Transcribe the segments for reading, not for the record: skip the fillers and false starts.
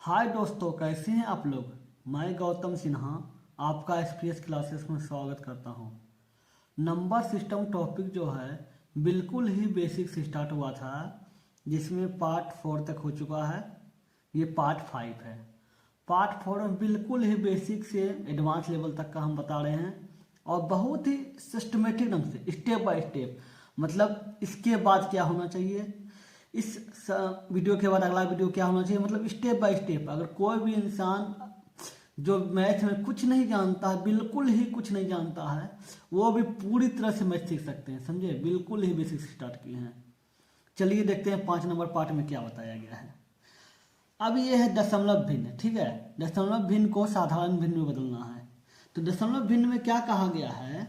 हाय दोस्तों, कैसे हैं आप लोग। मैं गौतम सिन्हा आपका एसपीएस क्लासेस में स्वागत करता हूं। नंबर सिस्टम टॉपिक जो है बिल्कुल ही बेसिक से स्टार्ट हुआ था, जिसमें पार्ट 4 तक हो चुका है। ये पार्ट 5 है। पार्ट 4 में बिल्कुल ही बेसिक से एडवांस लेवल तक का हम बता रहे हैं और बहुत ही सिस्टमेटिक ढंग से स्टेप बाय स्टेप, मतलब इसके बाद क्या होना चाहिए, इस वीडियो के बाद अगला वीडियो क्या होना चाहिए, मतलब स्टेप बाय स्टेप। अगर कोई भी इंसान जो मैथ में कुछ नहीं जानता है, बिल्कुल ही कुछ नहीं जानता है, वो भी पूरी तरह से मैथ सीख सकते हैं। समझे, बिल्कुल ही बेसिक से स्टार्ट किए हैं। चलिए देखते हैं 5 नंबर पार्ट में क्या बताया गया है। अब ये है दशमलव भिन्न। ठीक है, दशमलव भिन्न को साधारण भिन्न में बदलना है। तो दशमलव भिन्न में क्या कहा गया है,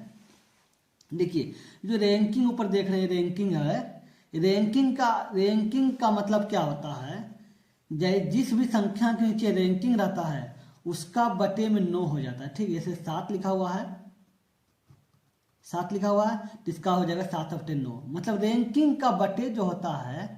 देखिए जो रैंकिंग ऊपर देख रहे हैं, रैंकिंग है। रैंकिंग का मतलब क्या होता है, जिस भी संख्या के नीचे रैंकिंग रहता है उसका बटे में 9 हो जाता है। ठीक है, जैसे 7 लिखा हुआ है, 7 लिखा हुआ है तो इसका हो जाएगा 7 बटे 9। मतलब रैंकिंग का बटे जो होता है,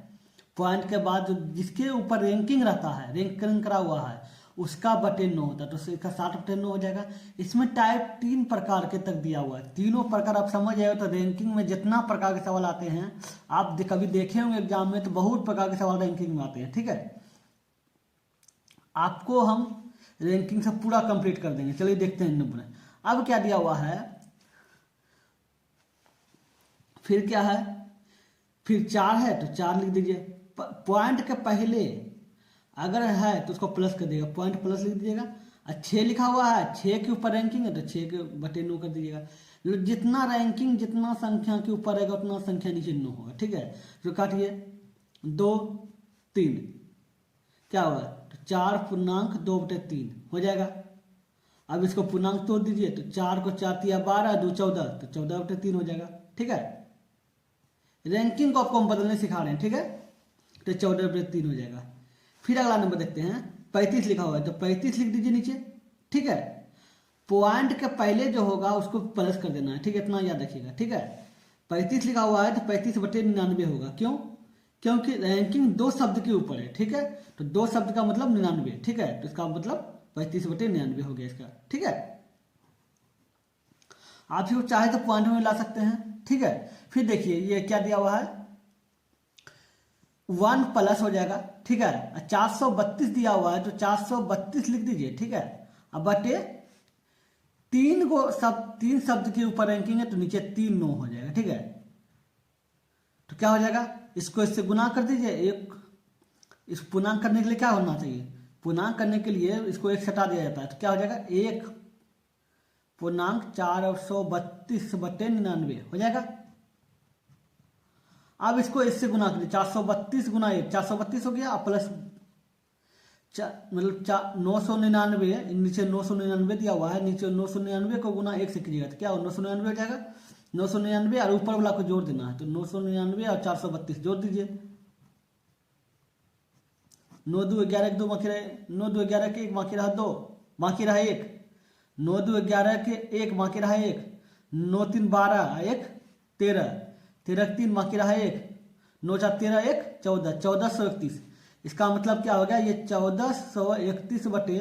पॉइंट के बाद जो जिसके ऊपर रैंकिंग रहता है, रैंकिंग करा हुआ है, उसका बटे 9 होता है, तो इसका 7 बटे 9 हो जाएगा। इसमें टाइप 3 प्रकार के तक दिया हुआ है। तीनों प्रकार आप समझ जाए तो रैंकिंग में जितना प्रकार के सवाल आते हैं, आप कभी देखे होंगे एग्जाम में, तो बहुत प्रकार के सवाल रैंकिंग में आते हैं। ठीक है, आपको हम रैंकिंग से पूरा कंप्लीट कर देंगे। चलिए देखते हैं नंबर। अब क्या दिया हुआ है, फिर क्या है, फिर 4 है तो 4 लिख दीजिए। पॉइंट के पहले अगर है तो उसको प्लस कर देगा, पॉइंट प्लस लिख दीजिएगा। और 6 लिखा हुआ है, 6 के ऊपर रैंकिंग है तो 6 के बटे 9 कर दीजिएगा। जितना रैंकिंग जितना संख्या के ऊपर रहेगा उतना संख्या नीचे 9 होगा। ठीक है, तो काटिए 2 3 क्या हुआ, तो 4 पूर्णांक 2 बटे 3 हो जाएगा। अब इसको पूर्णांक तोड़ दीजिए, तो 4 को 4 तिया 12, 2 14, तो 14 बटे 3 हो जाएगा। ठीक है, रैंकिंग को आपको हम बदलने सिखा रहे हैं। ठीक है, तो 14 बटे 3 हो जाएगा। फिर अगला नंबर देखते हैं, 35 लिखा हुआ है तो 35 लिख दीजिए नीचे। ठीक है, पॉइंट के पहले जो होगा उसको प्लस कर देना है। ठीक है, इतना याद रखिएगा। ठीक है, 35 लिखा हुआ है तो 35 बटे 99 होगा। क्यों, क्योंकि रैंकिंग 2 शब्द के ऊपर है। ठीक है, तो 2 शब्द का मतलब 99। ठीक है, तो इसका मतलब 35 बटे 99 हो गया इसका। ठीक है, आप इसको चाहे तो पॉइंट में ला सकते हैं। ठीक है, फिर देखिए ये क्या दिया हुआ है, 1 प्लस हो जाएगा। ठीक है, 432 दिया हुआ है तो 432 लिख दीजिए। ठीक है, अब बटे 3 को सब 3 शब्द के ऊपर रैंकिंग है तो नीचे 3 9 हो जाएगा। ठीक है, तो क्या हो जाएगा, इसको इससे गुना कर दीजिए। एक इस पूर्णांक करने के लिए क्या होना चाहिए, पूर्णांक करने के लिए इसको एक हटा दिया जाता है, तो क्या हो जाएगा 1 पूर्णांक 432 बटे 99 हो जाएगा। अब इसको इससे गुना कीजिए, 432 गुना 1 432 हो गया, प्लस मतलब 999, नीचे 999 दिया हुआ है, नीचे 999 को गुना 1 से कीजिएगा तो क्या हो 999 हो जाएगा। 999 और ऊपर वाला को जोड़ देना है, तो 999 और 432 जोड़ दीजिए। 9 2 11 1 2 बाकी रहे, 9 2 11 के 1 बाकी रहा 2, बाकी रहा 1, 9 2 11 के 1 बाकी रहा 1, 9 3 12 1 13, 13 3 बाकी रहा 1, 9 4 13 1 14, 1431। इसका मतलब क्या हो गया, ये 1431 बटे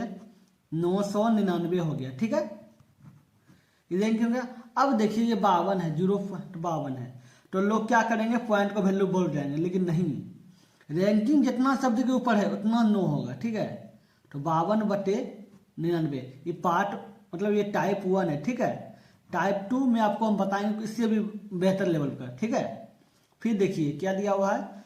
999 हो गया। ठीक है, ये रैंकिंग हो गया। अब देखिए ये 52 है, 0.52 है, तो लोग क्या करेंगे, पॉइंट को वैल्यू बोल जाएंगे, लेकिन नहीं, रैंकिंग जितना शब्द के ऊपर है उतना 9 होगा। ठीक है, तो 52 बटे 99, ये पार्ट मतलब ये टाइप 1 है। ठीक है, टाइप 2 में आपको हम बताएंगे इससे भी बेहतर लेवल का। ठीक है, फिर देखिए क्या दिया हुआ है,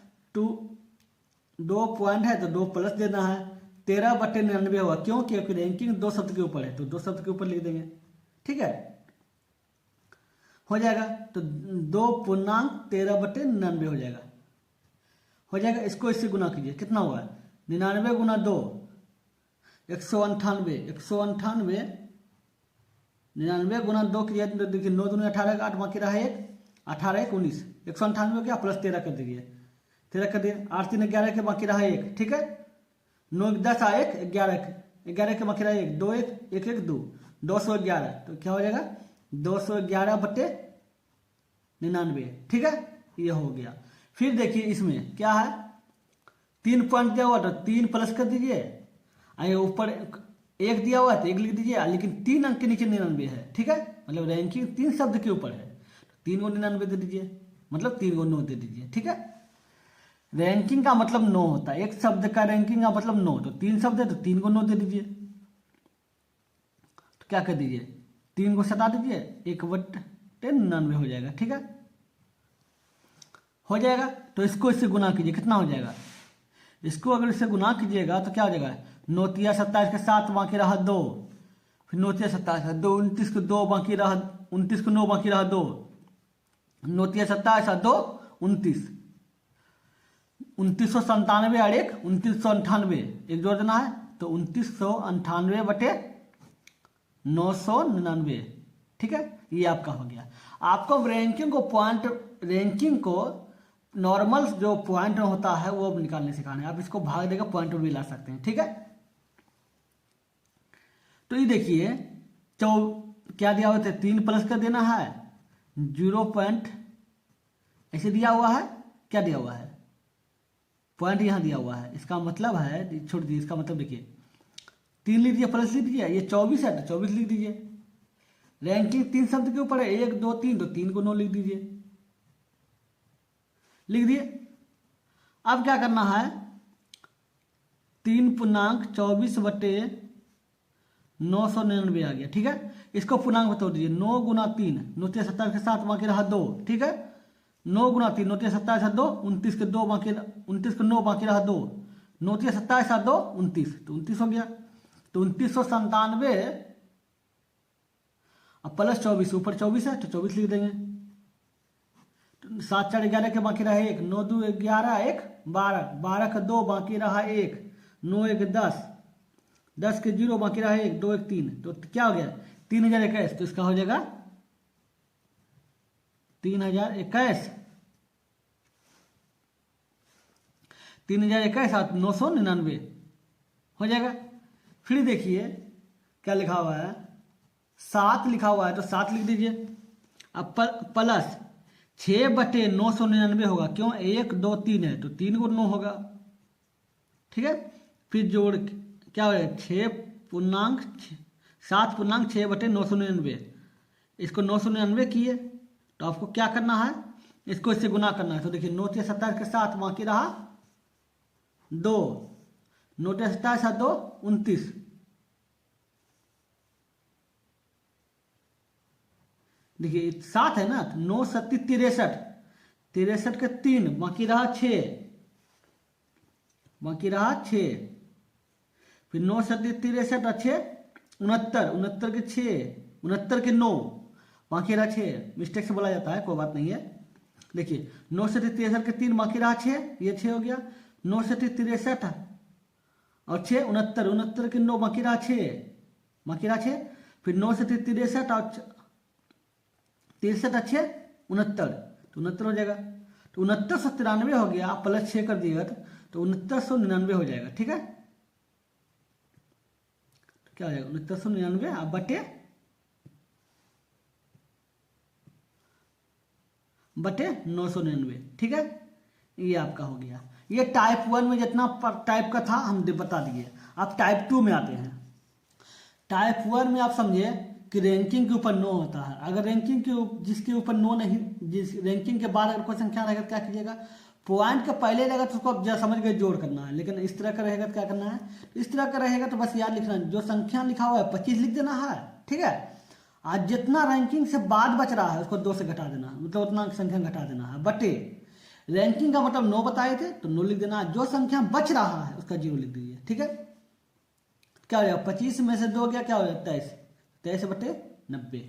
2 पॉइंट है तो 2 प्लस देना है, 13 बटे 99 होगा। क्यों, क्योंकि रैंकिंग 2 शब्द के ऊपर है तो 2 शब्द के ऊपर लिख देंगे। ठीक है, हो जाएगा, तो 2 पूर्णांक 13 बटे 99 हो जाएगा। हो जाएगा, इसको इससे गुना कीजिए, कितना हुआ 99 गुना 2 198, 198 99 गुना 2 किया तो देखिए 9 दूनी 18 का 8 बाकी रहा 1, 18 1 19, 198 हो गया, प्लस 13 कर दीजिए, 13 कर दिए, 8 3 11 के बाकी रहा 1। ठीक है, 9 10 1 11, 11 के बाकी रहा 1 2 1 1 1 2, 211, तो क्या हो जाएगा 211 बटे 99। ठीक है, ये हो गया। फिर देखिए इसमें क्या है, 3 पॉइंट दिया हुआ तो 3 प्लस कर दीजिए, आइए ऊपर एक दिया हुआ है तो एक लिख दीजिए, लेकिन 3 अंक के नीचे 99 है, ठीक है, मतलब रैंकिंग 3 शब्द के ऊपर है, 3 को 99 दे दीजिए, मतलब 3 को 9 दे दीजिए, ठीक है। रैंकिंग का मतलब 9 होता है, एक शब्द का रैंकिंग का मतलब 9, तो 3 शब्द है तो 3 को 9 दे दीजिए। तो क्या कर दीजिए, 3 को सटा दीजिए, 1/99 हो जाएगा, ठीक है, हो जाएगा। तो इसको इससे गुना कीजिए, कितना हो जाएगा, इसको अगर इससे गुना कीजिएगा तो क्या हो जाएगा, 9 तिया 27 के 7 बाकी रहा 2, फिर 9 तिया 27 2 29 को 2 बाकी रहा 29 को 9 बाकी रहा 2, 9 तिया 27 2 29, 2997 और एक 2998 एक जोड़ देना है, तो 2998 बटे 999, ठीक है, ये आपका हो गया। आपको रैंकिंग को नॉर्मल जो पॉइंट होता है वो निकालने सिखाना है, आप इसको भाग देकर पॉइंट भी ला सकते हैं, ठीक है। तो ये देखिए क्या दिया हुआ था, 3 प्लस का देना है, 0 ऐसे दिया हुआ है, क्या दिया हुआ है, पॉइंट यहाँ दिया हुआ है, इसका मतलब है, छोड़ दीजिए, इसका मतलब देखिए 3 लिख दीजिए, प्लस लिख दीजिए, ये 24 है तो 24 लिख दीजिए। रैंकिंग 3 शब्द के ऊपर है, 1 2 3, तो 3 को 9 लिख दीजिए, लिख दिए। अब क्या करना है, 3.24 बटे 999 आ गया, ठीक है। इसको पूर्णांक बता दीजिए, 9 गुना 3 9 तिया 27 के 7 बाकी रहा 2, ठीक है, 9 गुना 3 9 तिया 27 2 29 के 2 बाकी 29 के 9 बाकी रहा 2, 9 तिया 27 2 29, तो 29 हो गया। तो 2997 अब प्लस 24, ऊपर 24 है तो 24 लिख देंगे, 7 4 11 के बाकी रहा 1, 9 2 11 1 12, 12 का 2 बाकी रहा 1, 9 1 10, 10 के 0 बाकी रहा 1, 2 1 3, तो क्या हो गया 3021, तो इसका हो जाएगा 3021, 3021 और 999 हो जाएगा। फिर देखिए क्या लिखा हुआ है, 7 लिखा हुआ है तो 7 लिख दीजिए। अब प्लस 6 बटे 999 होगा, क्यों 1 2 3 है तो 3 को 9 होगा, ठीक है। फिर जोड़ क्या हो 7.6 बटे 999, इसको 999 किए तो आपको क्या करना है, इसको इससे गुना करना है। तो देखिए 9 तिया 27 के 7 बाकी रहा 2, 9 तिया 27 2 29, देखिए 7 है ना, 9 7 63, 63 के 3 बाकी रहा 6, बाकी रहा 6, फिर 9 7 63 और 6 69, 69 के 6 69 के 9 बाकी रहा 6, मिस्टेक से बोला जाता है, कोई बात नहीं है। देखिए 9 से 63 के 3 बाकी रहा 6, ये 6 हो गया, 9 से 63 और 6 69, 69 के 9 बाकी रहा 6, बाकी रहा 6, फिर 9 से 63 और 63 अच्छे 69, तो 69 हो जाएगा। तो 6993 हो गया, आप प्लस 6 कर दिएगा तो 6999 हो जाएगा, ठीक है। क्या हो जाएगा 6999 आप बटे 999, ठीक है, ये आपका हो गया। ये टाइप 1 में जितना टाइप का था हम बता दिए। आप टाइप 2 में आते हैं। टाइप 1 में आप समझे कि रैंकिंग के ऊपर 9 होता है, अगर रैंकिंग के जिसके ऊपर 9 नहीं, जिस रैंकिंग के बाद अगर कोई संख्या रहेगा तो क्या कीजिएगा, पॉइंट के पहले रहेगा तो उसको आप समझ के जोड़ करना है, लेकिन इस तरह का रहेगा तो क्या करना है, इस तरह का रहेगा तो बस याद लिखना है, जो संख्या लिखा हुआ है 25 लिख देना है, ठीक है। आज जितना रैंकिंग से बाद बच रहा है उसको 2 से घटा देना है, मतलब उतना संख्या घटा देना है, बटे रैंकिंग का मतलब 9 बताए थे तो 9 लिख देना है, जो संख्या बच रहा है उसका 0 लिख दीजिए, ठीक है। क्या हो जाएगा 25 में से 2 गया, क्या हो जाएगा 23 बटे 90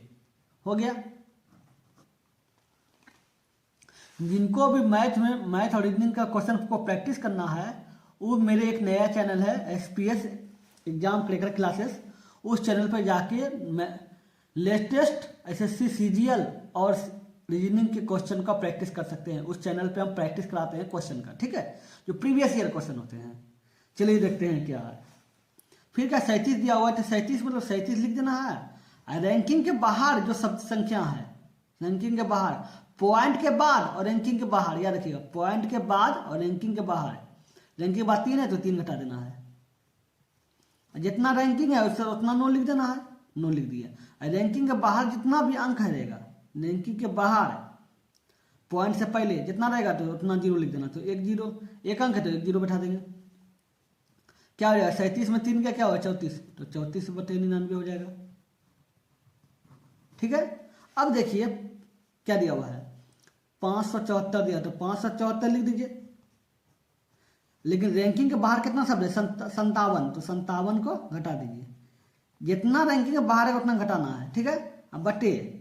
हो गया। जिनको भी मैथ और रीजनिंग का क्वेश्चन को प्रैक्टिस करना है, वो मेरे एक नया चैनल है SPS एग्जाम क्रैकर क्लासेस, उस चैनल पर जाके लेटेस्ट SSC CGL और रीजनिंग के क्वेश्चन का प्रैक्टिस कर सकते हैं। उस चैनल पे हम प्रैक्टिस कराते हैं क्वेश्चन का, ठीक है, जो प्रीवियस ईयर क्वेश्चन होते हैं। चलिए देखते हैं क्या है। फिर क्या 37 दिया हुआ है तो 37 मतलब 37 लिख देना है। रैंकिंग के बाहर जो शब्द संख्या है, रैंकिंग के बाहर, पॉइंट के बाद और रैंकिंग के बाहर, याद रखिएगा, पॉइंट के बाद और रैंकिंग के बाहर, रैंकिंग के बाद 3 है तो 3 घटा देना है, जितना रैंकिंग है उससे उतना 9 लिख देना है, 9 लिख दिया। और रैंकिंग के बाहर जितना भी अंक है रहेगा, रैंकिंग के बाहर पॉइंट से पहले जितना रहेगा तो उतना 0 लिख देना। तो 1 0, 1 अंक है तो 1 0 बैठा देंगे। क्या हो जाएगा, 37 में 3 का क्या होगा 34, तो 34/99 हो जाएगा। ठीक है। अब देखिए क्या दिया हुआ है, 574 दिया, तो 574 लिख दीजिए। लेकिन रैंकिंग के बाहर कितना शब्द है, 57, तो 57 को घटा दीजिए। जितना रैंकिंग के बाहर है उतना घटाना है। ठीक है। अब बटे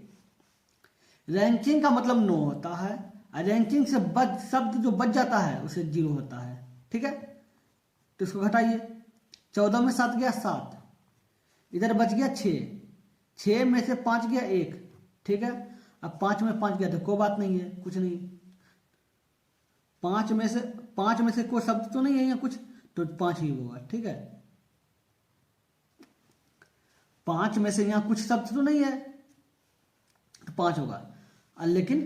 रैंकिंग का मतलब 9 होता है, और रैंकिंग से बच शब्द जो बच जाता है उसे 0 होता है। ठीक है। तो इसको घटाइए, 14 में 7 गया 7, इधर बच गया 6, 6 में से 5 गया 1। ठीक है। अब 5 में 5 गया तो कोई बात नहीं है, कुछ नहीं। 5 में से कोई शब्द तो नहीं है या कुछ, तो 5 ही होगा। ठीक है। 5 में से यहाँ कुछ शब्द तो नहीं है तो 5 होगा, लेकिन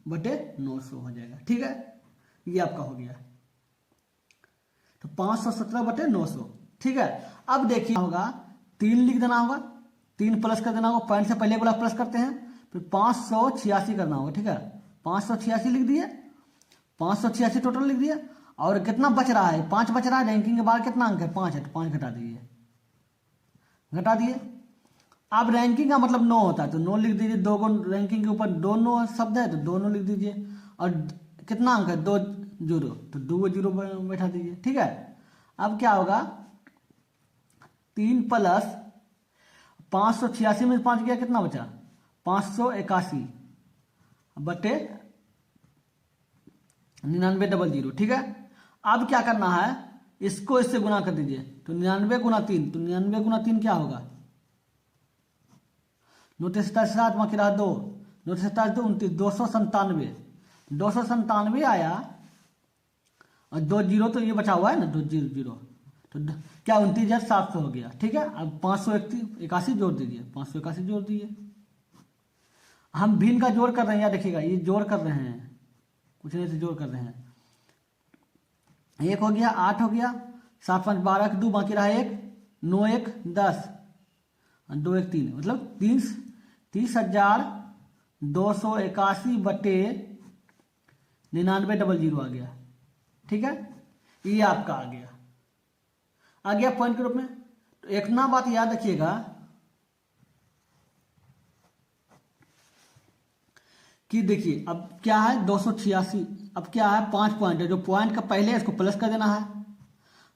बटे 900 हो जाएगा। ठीक है। ये आपका हो गया, तो 517/900। ठीक है। अब देखिए होगा 3 लिख देना होगा, 3 प्लस कर देना होगा, पॉइंट से पहले वाला प्लस करते हैं, फिर 586 करना होगा। ठीक है। 586 लिख दिए, 586 टोटल लिख दिया। और कितना बच रहा है, 5 बच रहा है। रैंकिंग के बाद कितना अंक है, 5 है, तो 5 घटा दीजिए, घटा दिए। अब रैंकिंग का मतलब 9 होता है, तो 9 लिख दीजिए। 2 रैंकिंग के ऊपर 2 9 शब्द है तो 2 9 लिख दीजिए। और कितना अंक है, 2 0, तो 2 0 बैठा दीजिए। ठीक है। अब क्या होगा, 3 प्लस 586 में 5 गया, कितना बचा 581 बटे 9900। ठीक है। अब क्या करना है, इसको इससे गुना कर दीजिए, तो 99 गुना 3, तो 99 गुना 3 क्या होगा, 9 7 बाकी रहा 2, 9 7 2 29, 297, 297 आया। और 2 0 तो ये बचा हुआ है ना, 2 0 0, तो क्या 29,700 हो गया। ठीक है। अब 581 जोड़ दीजिए, 581 जोड़ दीजिए। हम भिन्न का जोड़ कर रहे हैं, या देखिएगा ये जोड़ कर रहे हैं, कुछ नहीं से जोड़ कर रहे हैं। 1 हो गया, 8 हो गया, 7 5 12 के 2 बाकी रहा 1, 9 1 10, 2 1 3, मतलब 30,281/9900 आ गया। ठीक है। ये आपका आ गया पॉइंट के रूप में। तो एक ना बात याद रखिएगा कि देखिए अब क्या है 286, अब क्या है 5 पॉइंट है, जो पॉइंट का पहले है इसको प्लस कर देना है,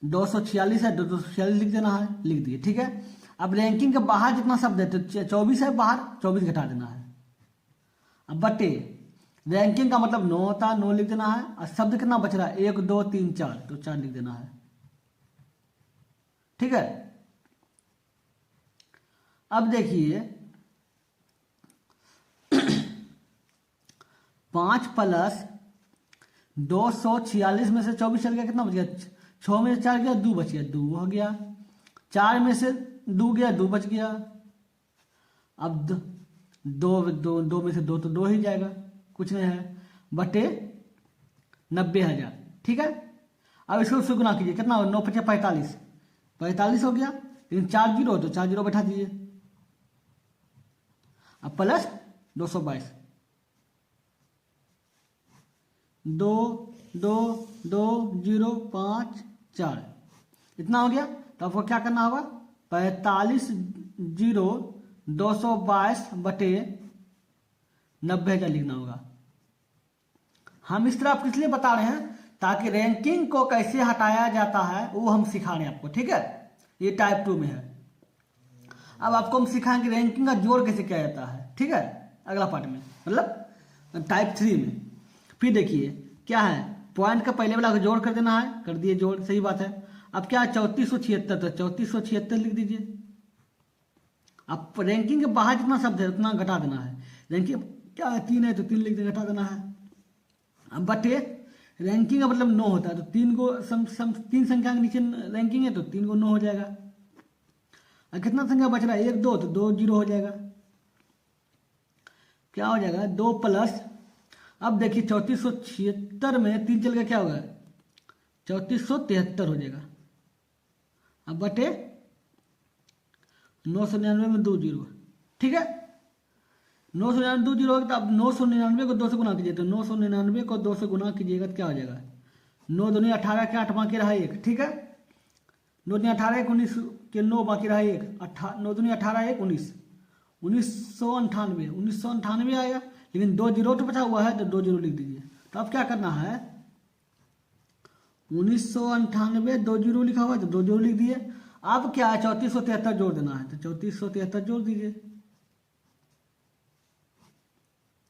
246 है, 246 लिख देना है, लिख दिए। ठीक है। अब रैंकिंग के बाहर जितना शब्द है, तो 24 है, बाहर 24 घटा देना है। अब बटे रैंकिंग का मतलब 9 होता है, 9 लिख देना है। और शब्द कितना बच रहा है, 1 2 3 4, तो 4 लिख देना है। ठीक है। अब देखिए 5 प्लस 246 में से 24 चल गया, कितना बच गया, 6 में से 4 गया, 2 बच गया, 2 हो गया। 4 में से 2 गया, 2 बच गया। अब 2 में से 2 तो 2 ही जाएगा, कुछ नहीं है, बटे 90,000। ठीक है। अब इसको उससे गुना कीजिए, कितना हो, 9 5 45, 45 हो गया। लेकिन 4 0 तो 4 0 बैठा दीजिए। अब प्लस 222, 2 2 2 0 5 4, इतना हो गया। तो आपको क्या करना होगा, 45,222/90,000 लिखना होगा। हम इस तरह आप किस लिए बता रहे हैं, ताकि रैंकिंग को कैसे हटाया जाता है वो हम सिखा रहे हैं आपको। ठीक है। ये टाइप 2 में है। अब आपको हम सिखाएंगे रैंकिंग का जोड़ कैसे किया जाता है। ठीक है। अगला पार्ट में, मतलब टाइप 3 में। फिर देखिए क्या है, पॉइंट का पहले वाला जोड़ कर देना है, कर दिए जोड़, सही बात है। अब क्या है 3476, तो 3476 लिख दीजिए। अब रैंकिंग के बाहर जितना शब्द है उतना घटा देना है। रैंकिंग क्या है 3 है, तो 3 लिख दे, घटा देना है। अब बटे रैंकिंग का मतलब 9 होता है, तो 3 को 3 संख्या के नीचे रैंकिंग है, तो 3 को 9 हो जाएगा। और कितना संख्या बच रहा है, 1 2, तो 2 0 हो जाएगा। क्या हो जाएगा, 2 प्लस, अब देखिए 3476 में 3 चल गया, क्या होगा 3473 हो जाएगा। अब बटे 999 में 2 जीरो, ठीक है। 999 2 जीरो होगा, तो अब 999 को 2 से गुना कीजिए, तो 999 को 2 से गुना कीजिएगा तो क्या हो जाएगा, 9 दूनी 18 के 8 बाकी रहा 1, ठीक है। 9 दूनी 18 1 19 के 9 बाकी रहा 1, 9 दूनी 18 1 19, 1998 आएगा, लेकिन 2 जीरो तो बचा हुआ है, तो 2 जीरो लिख दीजिए। तो अब क्या करना है, 1998 2 जीरो लिखा हुआ है, तो 2 जीरो लिख दिए। अब क्या है, 3473 जोड़ देना है, तो 3473 जोड़ दीजिए।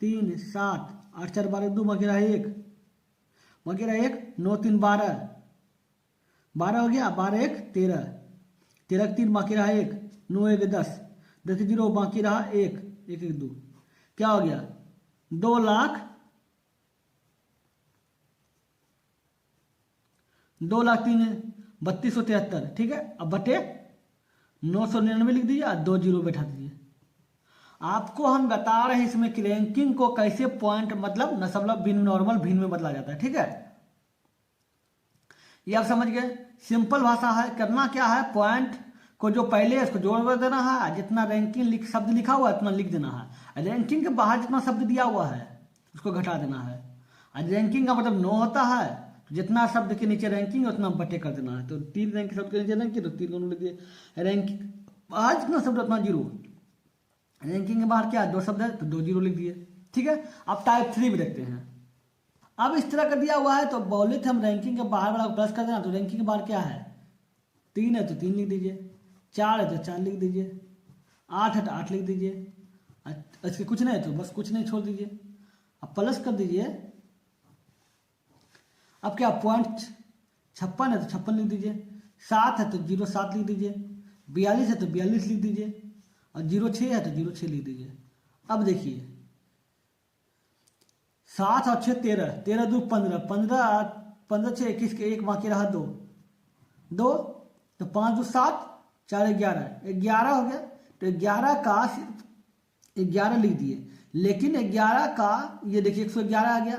3 7 8 4 12 2 बाकी रहा 1, बाकी रहा 1, 9 3 12, 12 हो गया, 12 1 13, 13 3 बाकी रहा 1, 9 1 10, 10 जीरो बाकी रहा 1 1 1 2, क्या हो गया, 2,03,3273, ठीक है। अब बटे 999 लिख दीजिए और 2 जीरो बैठा दीजिए। आपको हम बता रहे हैं इसमें कि रैंकिंग को कैसे पॉइंट मतलब दशमलव भिन्न नॉर्मल भिन्न में बदला जाता है, ठीक है। ये आप समझ गए, सिंपल भाषा है। करना क्या है, पॉइंट को जो पहले है उसको जोड़ देना है, जितना रैंकिंग शब्द लिखा हुआ है उतना लिख देना है, रैंकिंग के बाहर जितना शब्द दिया हुआ है उसको घटा देना है। और रैंकिंग का मतलब 9 होता है, तो जितना शब्द के नीचे रैंकिंग उतना बटे कर देना है। तो 3 रैंकिंग शब्द के नीचे रैंकिंग, तो 3 को लिख दिए, रैंकिंग बाहर जितना शब्द उतना जीरो, रैंकिंग के बाहर क्या 2 शब्द है, तो 2 जीरो लिख दिए, ठीक है। अब टाइप 3 भी देखते हैं। अब इस तरह का दिया हुआ है, तो बोले थे हम रैंकिंग के बाहर वाला को प्लस कर देना, तो रैंकिंग के बाहर क्या है, 3 है तो 3 लिख दीजिए, 4 है तो 4 लिख दीजिए, 8 है तो 8 लिख दीजिए, इसके कुछ नहीं है तो बस कुछ नहीं छोड़ दीजिए। अब प्लस कर दीजिए। अब क्या पॉइंट 56 है तो 56 लिख दीजिए, 7 है तो 07 लिख दीजिए, 42 है तो 42 लिख दीजिए, और 06 है तो 06 लिख दीजिए। अब देखिए 7 और 6 13, 13 2 15, 15 15 6 21 के 1 बाकी रहा 2 2, तो 5 2 7 4 11, 11 हो गया। तो 11 का सिर्फ 11 लिख दिए, लेकिन 11 का ये देखिए 111 आ गया।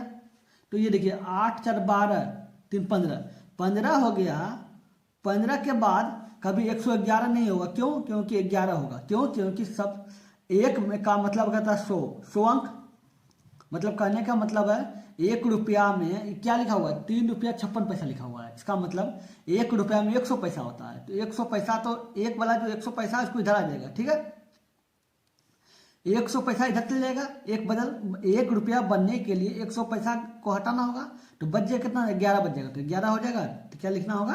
तो ये देखिए 8 4 12 3 15, 15 हो गया। 15 के बाद कभी 111 नहीं होगा, क्यों, क्योंकि 11 होगा, क्यों, क्योंकि सब एक में का मतलब कहता है 100 अंक, मतलब कहने का मतलब है 1 रुपया में क्या लिखा हुआ है, 3 रुपया 56 पैसा लिखा हुआ है। इसका मतलब 1 रुपया में 100 पैसा होता है, तो 100 पैसा तो एक वाला जो 100 पैसा है उसको इधर आ जाएगा, ठीक है। 100 पैसा इधर चल जाएगा, एक बदल 1 रुपया बनने के लिए 100 पैसा को हटाना होगा, तो बच जाए कितना, 11 बच जाएगा, तो 11 हो जाएगा। तो क्या लिखना होगा,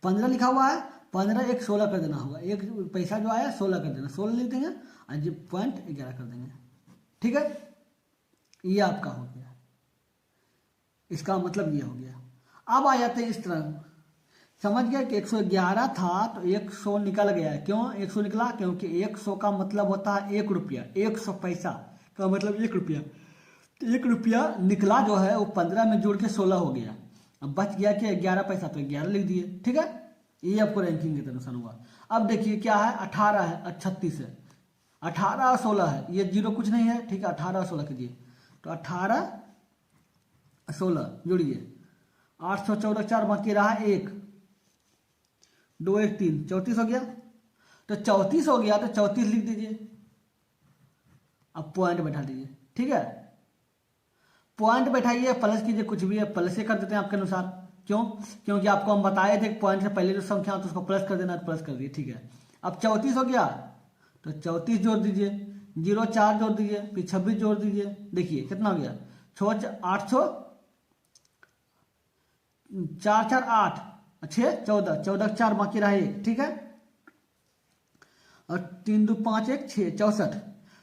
15 लिखा हुआ है, 15 1 16 कर देना होगा, एक पैसा जो आया 16 कर देना, 16 लिख देंगे और जो पॉइंट 11 कर देंगे, ठीक है। ये आपका हो गया, इसका मतलब ये हो गया। अब आ जाते हैं इस तरह, समझ गया कि 111 था तो 100 निकल गया है, क्यों 100 निकला, क्योंकि 100 का मतलब होता है 1 रुपया, 100 पैसा का मतलब 1 रुपया, तो 1 रुपया निकला जो है वो 15 में जोड़ के 16 हो गया। अब बच गया कि 11 पैसा, तो 11 लिख दिए, ठीक है। ये आपको रैंकिंग के अनुसार हुआ। अब देखिए क्या है, 18 है और 36 है, 18 और 16 है, ये जीरो कुछ नहीं है, ठीक है। 18 और 16 कीजिए, तो 18 16 जोड़िए, 814 4 बाकी रहा 1 2 1 3, 34 हो गया। तो 34 हो गया तो 34 लिख दीजिए, अब पॉइंट बैठा दीजिए, ठीक है। पॉइंट बैठाइए, प्लस कीजिए, कुछ भी है प्लस से कर देते हैं आपके अनुसार, क्यों, क्योंकि आपको हम बताए थे पॉइंट से पहले जो संख्या हो तो उसको प्लस कर देना, तो प्लस कर दिए, ठीक है। अब 34 हो गया तो 34 जोड़ दीजिए, 0 4 जोड़ दीजिए, फिर 26 जोड़ दीजिए, देखिए कितना हो गया, 800 4 4 8 6 14, 14 4 बाकी रहा 1, ठीक है। और 3 2 5 1 6 64,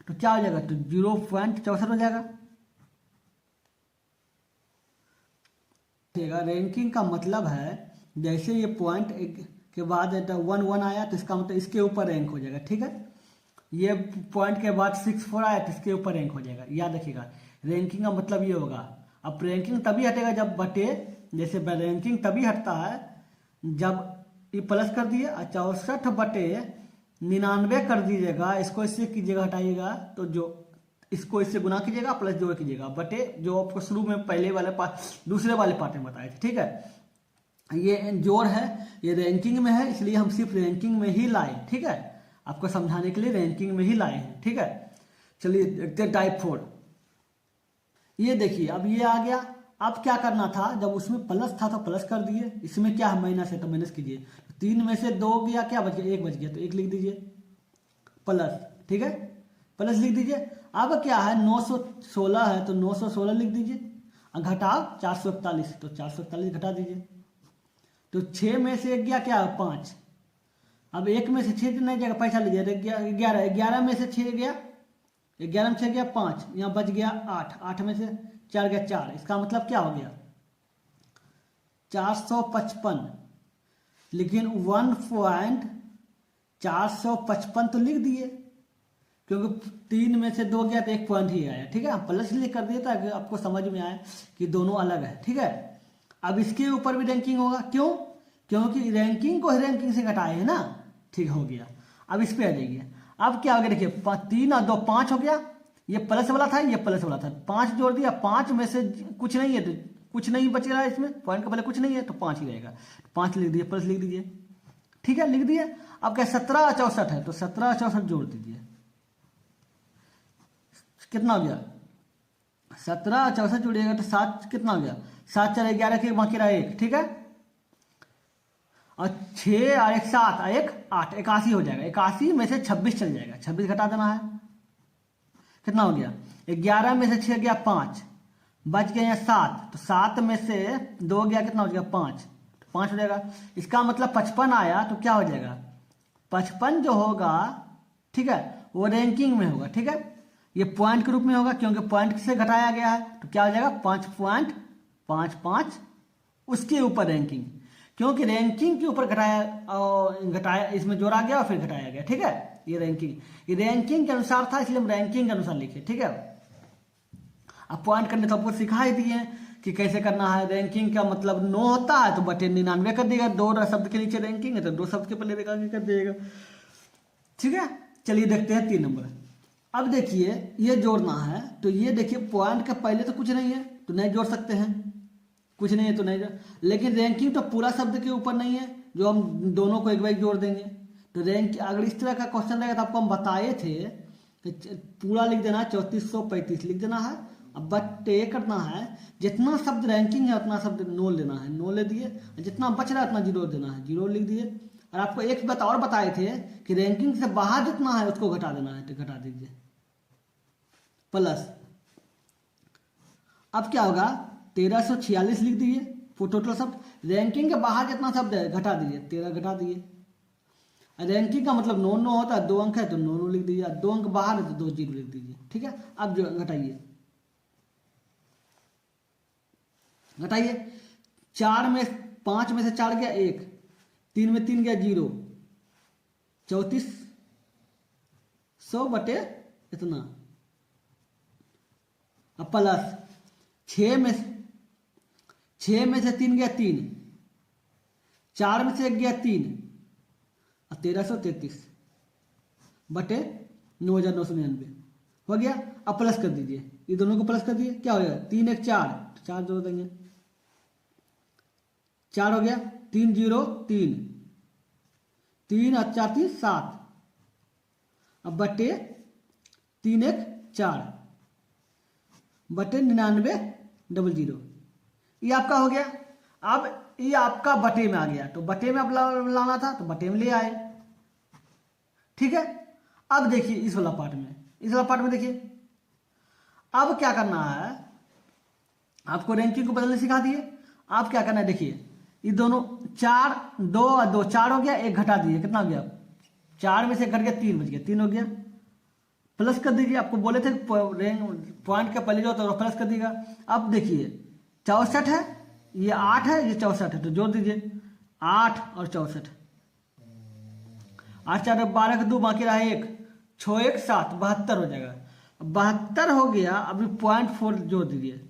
तो क्या हो जाएगा, तो 0.64 हो जाएगा। रैंकिंग का मतलब है जैसे ये पॉइंट के बाद 1 1 आया तो इसका मतलब इसके ऊपर रैंक हो जाएगा, ठीक है। ये पॉइंट के बाद 6 4 आया तो इसके ऊपर रैंक हो जाएगा, याद रखिएगा। रैंकिंग का मतलब ये होगा। अब रैंकिंग तभी हटेगा जब बटे, जैसे रैंकिंग तभी हटता है जब ये प्लस कर दिए और 64 बटे 99 कर दीजिएगा, इसको इससे कीजिएगा हटाइएगा, तो जो इसको इससे गुना कीजिएगा प्लस जोड़ कीजिएगा बटे जो आपको शुरू में पहले वाले दूसरे वाले पार्ट में बताए थे, ठीक है। ये जोड़ है, ये रैंकिंग में है, इसलिए हम सिर्फ रैंकिंग में ही लाए, ठीक है। आपको समझाने के लिए रैंकिंग में ही लाए हैं, ठीक है। चलिए देखते हैं टाइप 4। ये देखिए अब ये आ गया। अब क्या करना था, जब उसमें प्लस था तो प्लस कर दिए, इसमें क्या है माइनस है तो माइनस कीजिए। 3 में से 2 गया, क्या बच गया, 1 बच गया, तो 1 लिख दीजिए प्लस, ठीक है, प्लस लिख दीजिए। अब क्या है 916 है तो 916 लिख दीजिए, घटाओ 441 तो 441 घटा दीजिए। तो 6 में से 1 गया, क्या 5। अब 1 में से 6 नहीं जाएगा, पैसा लीजिए 11, 11 में से 6 गया, 11 में 6 गया 5, यहाँ बच गया 8, 8 में से 4 गया 4। इसका मतलब क्या हो गया 455, लेकिन 1.455 तो लिख दिए, क्योंकि 3 में से 2 गया तो 1 पॉइंट ही आया, ठीक है। हम प्लस इसलिए कर दिए ताकि आपको समझ में आए कि दोनों अलग है, ठीक है। अब इसके ऊपर भी रैंकिंग होगा, क्यों, क्योंकि रैंकिंग को रैंकिंग से घटाए है ना, ठीक हो गया। अब इस पे आ जाइए। अब क्या हो गया देखिए, 3 और 2 5 हो गया, ये प्लस वाला था, ये प्लस वाला था, 5 जोड़ दिया, 5 में से कुछ नहीं है तो कुछ नहीं बच रहा है, इसमें पॉइंट का पहले कुछ नहीं है तो 5 ही रहेगा, 5 लिख दिए, प्लस लिख दीजिए, ठीक है, लिख दिए। अब क्या 17 और 64 है तो 17 और 64 जोड़ दीजिए, कितना हो गया 17 और 64 जोड़िएगा तो 7, कितना हो गया 7 4 11 के बाकी रहा 1, ठीक है। और 6 और 1 7 और 1 8, 81 हो जाएगा। 81 में से 26 चल जाएगा, 26 घटा देना है, कितना हो गया 11 में से 6 गया 5, बच गया यहाँ 7, तो 7 में से 2 गया, कितना हो जाएगा 5, तो 5 हो जाएगा। इसका मतलब 55 आया तो क्या हो जाएगा 55 जो होगा, ठीक है, वो रैंकिंग में होगा, ठीक है। ये पॉइंट के रूप में होगा क्योंकि पॉइंट से घटाया गया है, तो क्या हो जाएगा 5.55, उसके ऊपर रैंकिंग, क्योंकि रैंकिंग के ऊपर घटाया इसमें जोड़ा गया और फिर घटाया गया, ठीक है। ये रैंकिंग के अनुसार था, इसलिए हम रैंकिंग के अनुसार लिखे, ठीक है। अब पॉइंट करने तो आपको सिखा ही दिए कि कैसे करना है। रैंकिंग का मतलब 9 होता है तो बटे 99 कर देगा, 2 शब्द के नीचे रैंकिंग है तो 2 शब्द के पहले कर देगा, ठीक है। चलिए देखते हैं 3 नंबर। अब देखिए ये जोड़ना है, तो ये देखिए पॉइंट के पहले तो कुछ नहीं है तो नहीं जोड़ सकते हैं, कुछ नहीं है तो नहीं जोड़, लेकिन रैंकिंग तो पूरा शब्द के ऊपर नहीं है जो हम दोनों को एक बार जोड़ देंगे। तो रैंक अगर इस तरह का क्वेश्चन रहेगा तो आपको हम बताए थे कि पूरा लिख देना है, 3435 लिख देना है। अब बटे करना है, जितना शब्द रैंकिंग है उतना शब्द नो लेना है, नो ले दिए, जितना बच रहा है उतना 0 देना है, 0 लिख दिए। और आपको एक बात और बताए थे कि रैंकिंग से बाहर जितना है उसको घटा देना है, तो घटा दीजिए प्लस। अब क्या होगा 1346 लिख दिए टोटल शब्द, रैंकिंग के बाहर जितना शब्द है घटा दीजिए, 13 घटा दिए। रैंकिंग का मतलब 9 9 होता है, 2 अंक है तो 9 9 लिख दीजिए, 2 अंक बाहर है तो 2 0 लिख दीजिए, ठीक है। अब जो घटाइए 4 में 5 में से 4 गया 1, 3 में 3 गया 0, 3400 बटे इतना। अब प्लस 6 में से 3 गया 3, 4 में से 1 गया 3 और 1333 बटे 9999 हो गया। अब प्लस कर दीजिए, ये दोनों को प्लस कर दिए, क्या हो गया 3 1 4, 4 जोड़ देंगे, 4 हो गया, 3 0 3, 3 और 4 3 7, अब बटे 3 1 4 बटे 9900, ये आपका हो गया। अब ये आपका बटे में आ गया, तो बटे में आप लाना था तो बटे में ले आए, ठीक है। अब देखिए इस वाला पार्ट में देखिए, अब क्या करना है, आपको रैंकिंग को बदलने सिखा दिए। आप क्या करना है देखिए, ये दोनों 4 2 और 2 4 हो गया, 1 घटा दिए, कितना हो गया 4 में से घट गया 3 बच गया, 3 हो गया। प्लस कर दीजिए, आपको बोले थे पॉइंट का पहले जो होता है प्लस कर दीजिएगा। अब देखिए 64 है, ये 8 है, ये 64 है, तो जोड़ दीजिए 8 और 64, 8 4 12 के 2 बाकी रहा 1, 6 1 7 72 हो जाएगा। 72 हो गया, अभी 0.4 जोड़ दीजिए,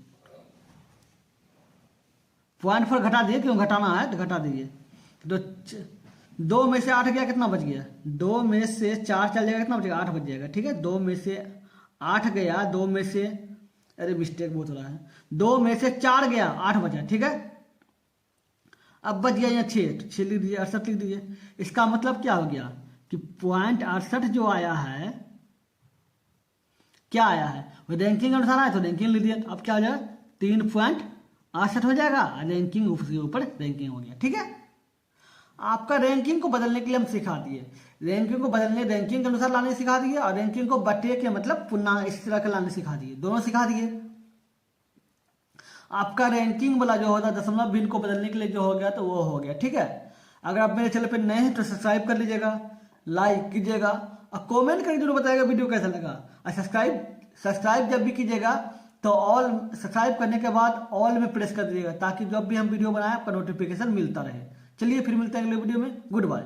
0.4 घटा दिए, क्यों घटाना है तो घटा दीजिए। तो 2 में से 8 गया, कितना बच गया 2 में से 4 चल जाएगा, कितना बचेगा 8 बच जाएगा, ठीक है। 2 में से 8 गया, 2 में से अरे मिस्टेक बहुत हो रहा है, 2 में से 4 गया 8 बचा, ठीक है। अब बच गया यहाँ 6, तो 6 लिख दीजिए, 68 लिख दीजिए। इसका मतलब क्या हो गया कि 0.68 जो आया है, क्या आया है, वो रैंकिंग के अनुसार आया तो रैंकिंग ले दिया। अब क्या हो जाएगा, 3.68 हो जाएगा, रैंकिंग उसके ऊपर रैंकिंग हो गया। ठीक है, आपका रैंकिंग को बदलने के लिए हम सिखा दिए, रैंकिंग को बदलने रैंकिंग के अनुसार लाने सिखा दिए, और रैंकिंग को बटे के मतलब पुनः इस तरह के लाने सिखा दिए, दोनों सिखा दिए। आपका रैंकिंग वाला जो होता है दशमलव भिन्न को बदलने के लिए जो हो गया तो वो हो गया। ठीक है, अगर आप मेरे चैनल पे नए हैं तो सब्सक्राइब कर लीजिएगा, लाइक कीजिएगा और कमेंट करके जरूर बताइएगा वीडियो कैसा लगा। और सब्सक्राइब जब भी कीजिएगा तो ऑल, सब्सक्राइब करने के बाद ऑल में प्रेस कर दीजिएगा, ताकि जब भी हम वीडियो बनाएं आपका नोटिफिकेशन मिलता रहे। चलिए फिर मिलते हैं अगले वीडियो में, गुड बाय।